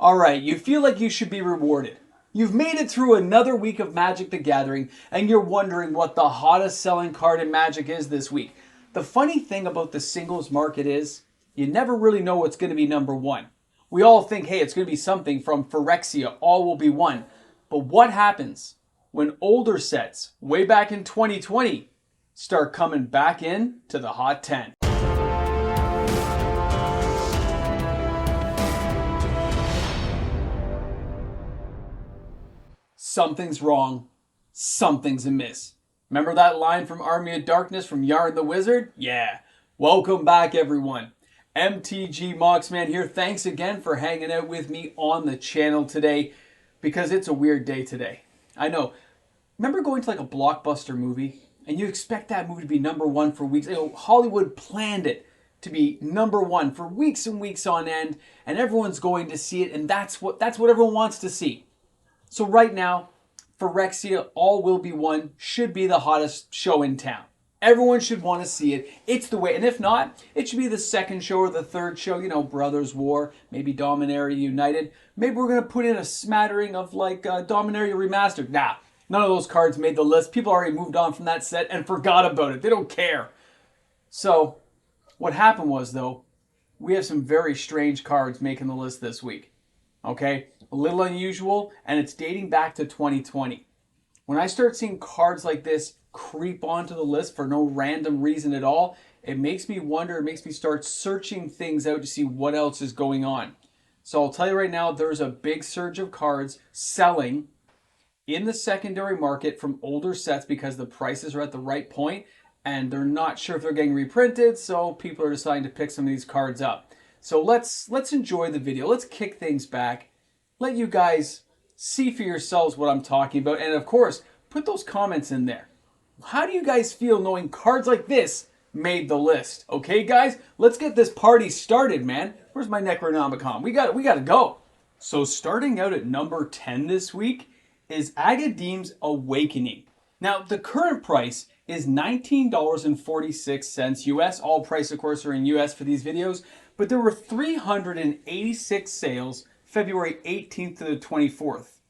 Alright, you feel like you should be rewarded. You've made it through another week of Magic the Gathering, and you're wondering what the hottest selling card in Magic is this week. The funny thing about the singles market is, you never really know what's going to be number one. We all think, hey, it's going to be something from Phyrexia, all will be one. But what happens when older sets, way back in 2020, start coming back in to the Hot 10? Something's wrong, something's amiss. Remember that line from Army of Darkness from Yarn the Wizard? Yeah. Welcome back, everyone. MTG Moxman here. Thanks again for hanging out with me on the channel today, because it's a weird day today. I know. Remember going to like a blockbuster movie and you expect that movie to be number one for weeks? You know, Hollywood planned it to be number one for weeks and weeks on end, and everyone's going to see it, and that's what everyone wants to see. So right now, Phyrexia, All Will Be One should be the hottest show in town. Everyone should want to see it. It's the way. And if not, it should be the second show or the third show. You know, Brothers War, maybe Dominaria United. Maybe we're going to put in a smattering of like Dominaria Remastered. Nah, none of those cards made the list. People already moved on from that set and forgot about it. They don't care. So what happened was, though, we have some very strange cards making the list this week. Okay, a little unusual, and it's dating back to 2020. When I start seeing cards like this creep onto the list for no random reason at all, it makes me wonder, it makes me start searching things out to see what else is going on. So I'll tell you right now, there's a big surge of cards selling in the secondary market from older sets because the prices are at the right point and they're not sure if they're getting reprinted, so people are deciding to pick some of these cards up. So let's enjoy the video. Let's kick things back. Let you guys see for yourselves what I'm talking about. And of course, put those comments in there. How do you guys feel knowing cards like this made the list? Okay, guys, let's get this party started, man. Where's my Necronomicon? We got to go. So starting out at number 10 this week is Agadim's Awakening. Now, the current price is $19.46 US. All price, of course, are in US for these videos. But there were 386 sales February 18th to the 24th.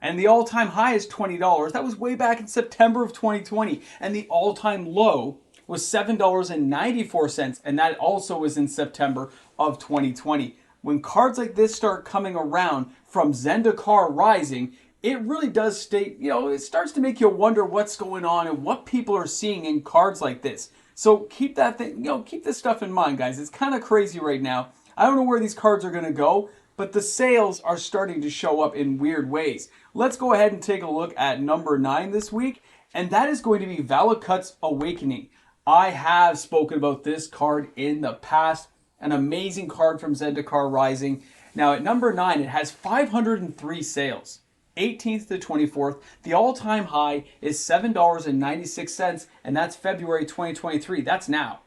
And the all-time high is $20. That was way back in September of 2020. And the all-time low was $7.94. And that also was in September of 2020. When cards like this start coming around from Zendikar Rising, it really does state, it starts to make you wonder what's going on and what people are seeing in cards like this. So keep that thing, keep this stuff in mind, guys. It's kind of crazy right now. I don't know where these cards are going to go, but the sales are starting to show up in weird ways. Let's go ahead and take a look at number 9 this week, and that is going to be Valakut's Awakening. I have spoken about this card in the past. An amazing card from Zendikar Rising. Now at number 9, it has 503 sales. 18th to 24th. The all-time high is $7.96, and that's February 2023. That's now.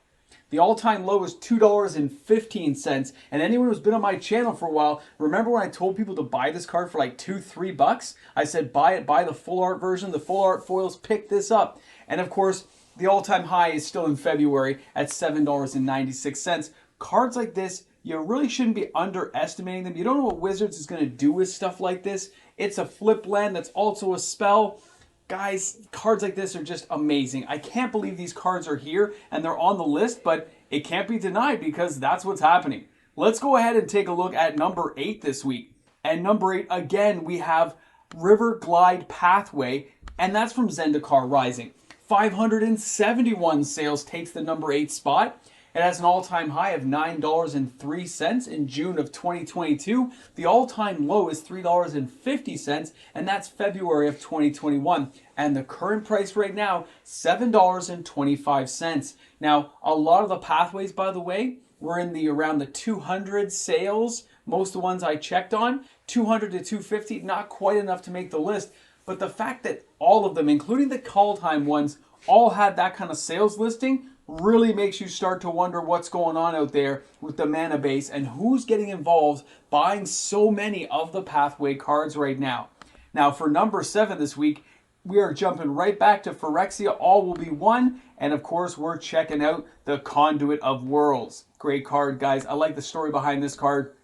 The all-time low is $2.15, and anyone who's been on my channel for a while, remember when I told people to buy this card for like $2-3? I said buy it, buy the full art version, the full art foils, pick this up. And of course, the all-time high is still in February at $7.96. Cards like this, you really shouldn't be underestimating them. You don't know what Wizards is going to do with stuff like this. It's a flip land that's also a spell. Guys, cards like this are just amazing. I can't believe these cards are here and they're on the list, but it can't be denied because that's what's happening. Let's go ahead and take a look at number 8 this week. And number 8, again, we have River Glide Pathway, and that's from Zendikar Rising. 571 sales takes the number 8 spot. It has an all-time high of $9.03 in June of 2022. The all-time low is $3.50, and that's February of 2021. And the current price right now, $7.25. Now, a lot of the pathways, by the way, were in around the 200 sales. Most of the ones I checked on, 200 to 250, not quite enough to make the list. But the fact that all of them, including the call time ones, all had that kind of sales listing really makes you start to wonder what's going on out there with the mana base and who's getting involved buying so many of the pathway cards right now. Now for number 7 this week, we are jumping right back to Phyrexia, All Will Be One, and of course we're checking out the Conduit of Worlds. Great card, guys. I like the story behind this card.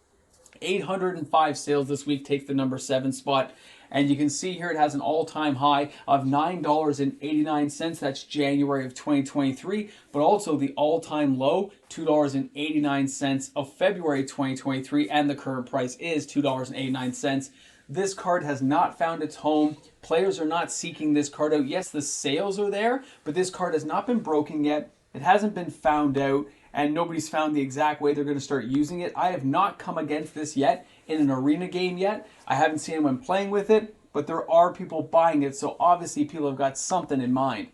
805 sales this week takes the number 7 spot. And you can see here it has an all-time high of $9.89. That's January of 2023. But also the all-time low, $2.89 of February 2023. And the current price is $2.89. This card has not found its home. Players are not seeking this card out. Yes, the sales are there, but this card has not been broken yet. It hasn't been found out, and nobody's found the exact way they're going to start using it. I have not come against this yet in an arena game yet. I haven't seen anyone playing with it, but there are people buying it, so obviously people have got something in mind.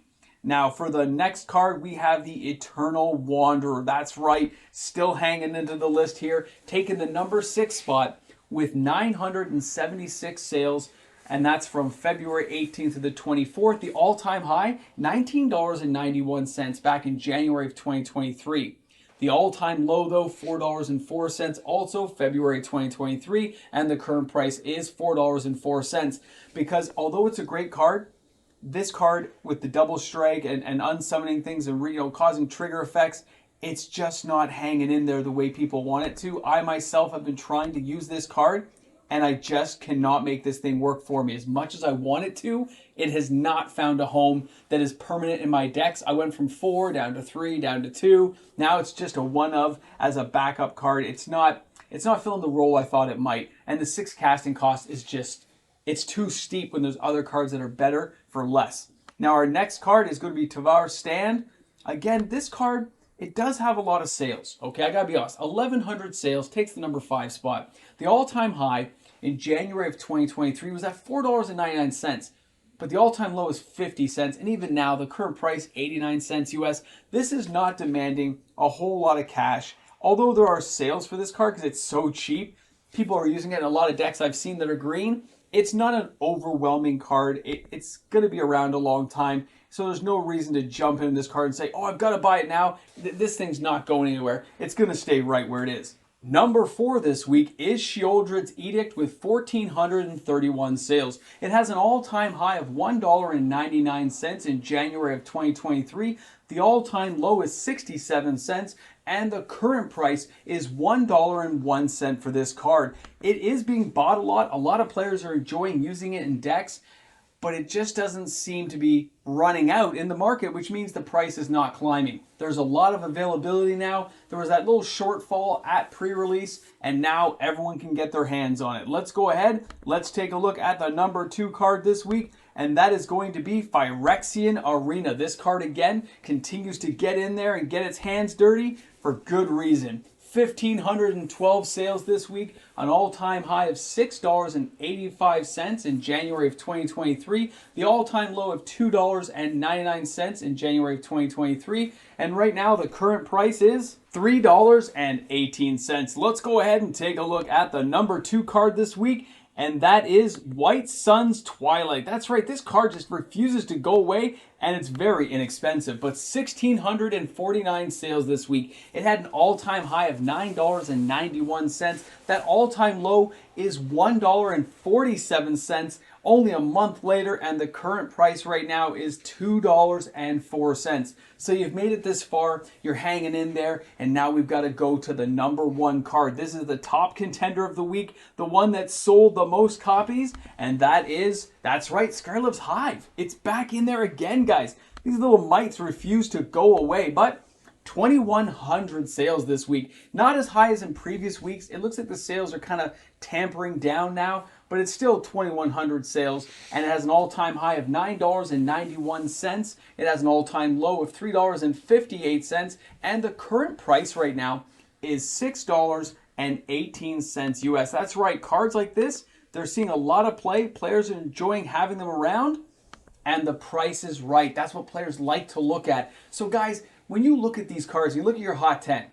Now, for the next card, we have the Eternal Wanderer. That's right, still hanging into the list here, taking the number 6 spot with 976 sales, and that's from February 18th to the 24th. The all-time high, $19.91 back in January of 2023. The all-time low, though, $4.04, also February 2023, and the current price is $4.04. Because although it's a great card, this card with the double strike and unsummoning things and causing trigger effects, it's just not hanging in there the way people want it to. I myself have been trying to use this card, and I just cannot make this thing work for me. As much as I want it to, it has not found a home that is permanent in my decks. I went from 4 down to 3, down to 2. Now it's just a one of as a backup card. It's not filling the role I thought it might. And the 6 casting cost is just, it's too steep when there's other cards that are better for less. Now our next card is going to be Torras Stand. Again, this card, it does have a lot of sales. Okay, I gotta be honest. 1,100 sales, takes the number 5 spot. The all-time high in January of 2023 was at $4.99, but the all-time low is 50 cents, and even now the current price 89 cents US. This is not demanding a whole lot of cash, although there are sales for this card because it's so cheap. People are using it in a lot of decks I've seen that are green. It's not an overwhelming card. It's going to be around a long time, so there's no reason to jump into this card and say, oh, I've got to buy it now. This thing's not going anywhere. It's going to stay right where it is. Number 4 this week is Sheoldred's Edict with 1,431 sales. It has an all-time high of $1.99 in January of 2023. The all-time low is 67 cents, and the current price is $1.01 for this card. It is being bought a lot. A lot of players are enjoying using it in decks, but it just doesn't seem to be running out in the market, which means the price is not climbing. There's a lot of availability now. There was that little shortfall at pre-release, and now everyone can get their hands on it. Let's go ahead. Let's take a look at the number 2 card this week, and that is going to be Phyrexian Arena. This card, again, continues to get in there and get its hands dirty for good reason. 1,512 sales this week, an all-time high of $6.85 in January of 2023, the all-time low of $2.99 in January of 2023, and right now the current price is $3.18. Let's go ahead and take a look at the number 2 card this week, and that is White Sun Twilight. That's right, this card just refuses to go away, and it's very inexpensive, but 1,649 sales this week. It had an all-time high of $9.91. That all-time low is $1.47 only a month later, and the current price right now is $2.04. So you've made it this far, you're hanging in there, and now we've got to go to the number 1 card. This is the top contender of the week, the one that sold the most copies, and that's right, Skrillas Hive. It's back in there again, guys. These little mites refuse to go away, but 2,100 sales this week. Not as high as in previous weeks. It looks like the sales are kind of tampering down now, but it's still 2,100 sales, and it has an all-time high of $9.91. It has an all-time low of $3.58, and the current price right now is $6.18 US. That's right, cards like this, they're seeing a lot of play. Players are enjoying having them around, and the price is right. That's what players like to look at. So guys, when you look at these cards, you look at your hot 10,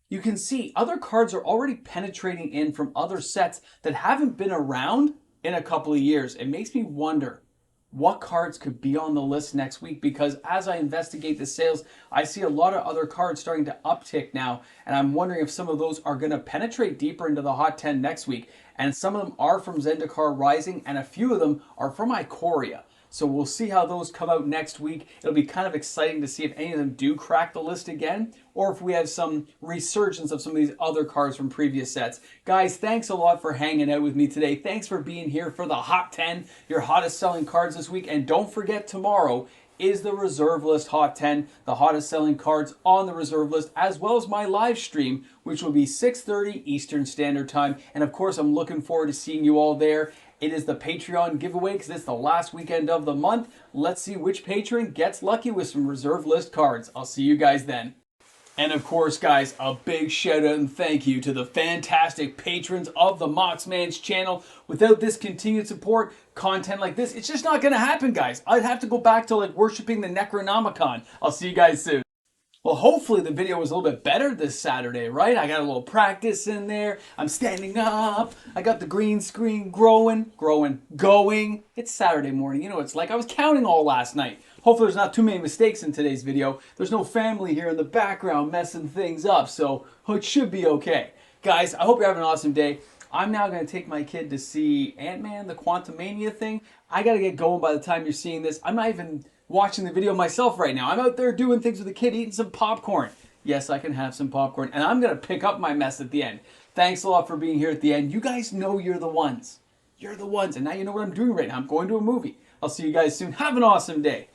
you can see other cards are already penetrating in from other sets that haven't been around in a couple of years. It makes me wonder what cards could be on the list next week, because as I investigate the sales, I see a lot of other cards starting to uptick now, and I'm wondering if some of those are going to penetrate deeper into the hot 10 next week. And some of them are from Zendikar Rising, and a few of them are from Ikoria. So we'll see how those come out next week. It'll be kind of exciting to see if any of them do crack the list again, or if we have some resurgence of some of these other cards from previous sets. Guys, thanks a lot for hanging out with me today. Thanks for being here for the Hot 10, your hottest selling cards this week. And don't forget, tomorrow is the Reserve List Hot 10, the hottest selling cards on the Reserve List, as well as my live stream, which will be 6:30 Eastern Standard Time. And of course, I'm looking forward to seeing you all there. It is the Patreon giveaway because it's the last weekend of the month. Let's see which patron gets lucky with some Reserve List cards. I'll see you guys then. And of course, guys, a big shout out and thank you to the fantastic patrons of the Moxman's channel. Without this continued support, content like this, it's just not going to happen, guys. I'd have to go back to like worshiping the Necronomicon. I'll see you guys soon. Well, hopefully the video was a little bit better this Saturday, right? I got a little practice in there. I'm standing up. I got the green screen going. It's Saturday morning. You know what it's like. I was counting all last night. Hopefully there's not too many mistakes in today's video. There's no family here in the background messing things up, so it should be okay. Guys, I hope you're having an awesome day. I'm now going to take my kid to see Ant-Man, the Quantumania thing. I got to get going by the time you're seeing this. I'm not even watching the video myself right now. I'm out there doing things with the kid, eating some popcorn. Yes, I can have some popcorn, and I'm going to pick up my mess at the end. Thanks a lot for being here at the end. You guys know you're the ones. You're the ones, and now you know what I'm doing right now. I'm going to a movie. I'll see you guys soon. Have an awesome day.